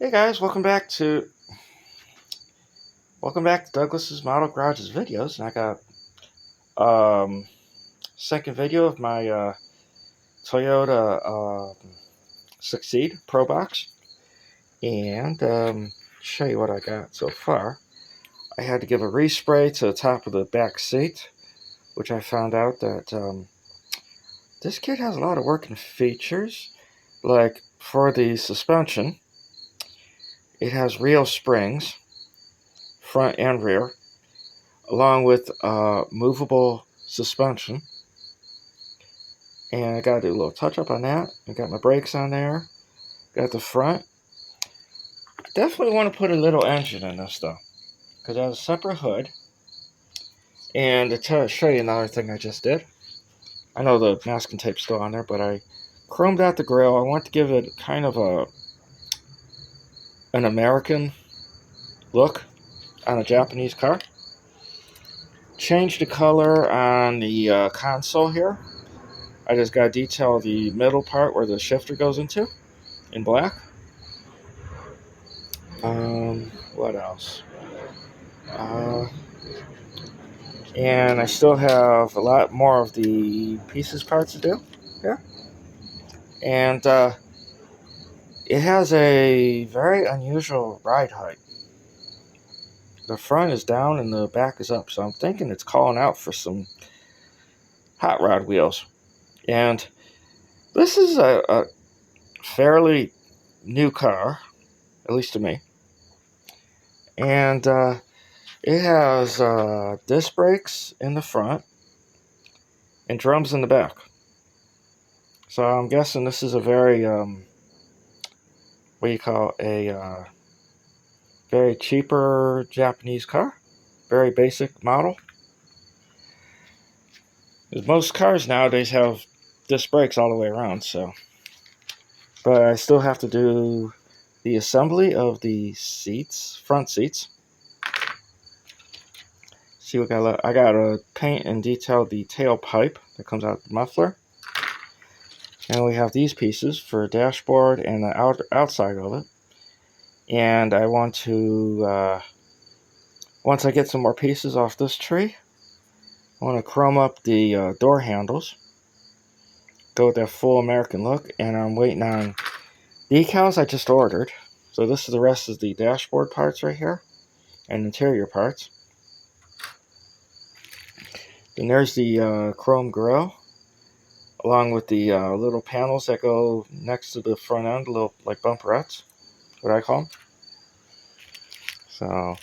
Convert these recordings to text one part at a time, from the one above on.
Hey guys, welcome back to Douglas's Model Garage's videos, and I got second video of my Toyota Succeed Pro Box, and show you what I got so far. I had to give a respray to the top of the back seat, which I found out that this kit has a lot of working features. Like for the suspension, it has real springs, front and rear, along with movable suspension. And I got to do a little touch up on that. I got my brakes on there. Got the front. Definitely want to put a little engine in this though, because it has a separate hood. And to show you another thing I just did, I know the masking tape's still on there, but I chromed out the grill. I want to give it kind of an American look on a Japanese car. Changed the color on the console here. I just got to detail the middle part where the shifter goes into in black. What else? And I still have a lot more of the pieces parts to do here. And it has a very unusual ride height. The front is down and the back is up, so I'm thinking it's calling out for some hot rod wheels. And this is a fairly new car, at least to me. And it has disc brakes in the front and drums in the back. So I'm guessing this is a very, very cheaper Japanese car. Very basic model. Most cars nowadays have disc brakes all the way around, so. But I still have to do the assembly of the seats, front seats. See what I got to paint and detail the tailpipe that comes out the muffler. And we have these pieces for dashboard and the outside of it. And I want to, once I get some more pieces off this tree, I want to chrome up the door handles. Go with that full American look. And I'm waiting on decals I just ordered. So this is the rest of the dashboard parts right here. And interior parts. Then there's the chrome grille, along with the little panels that go next to the front end, little like bumperettes, what I call them. So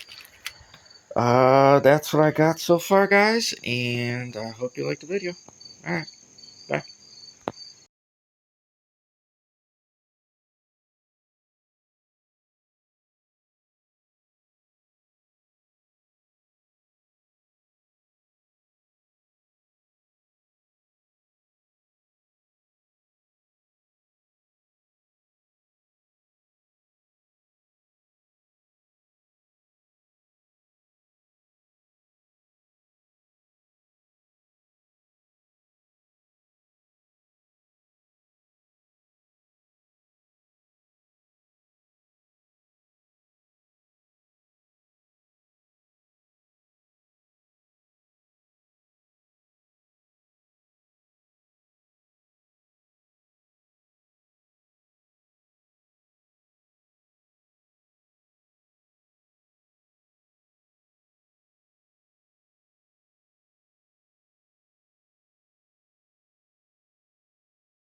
that's what I got so far, guys, and I hope you liked the video. All right.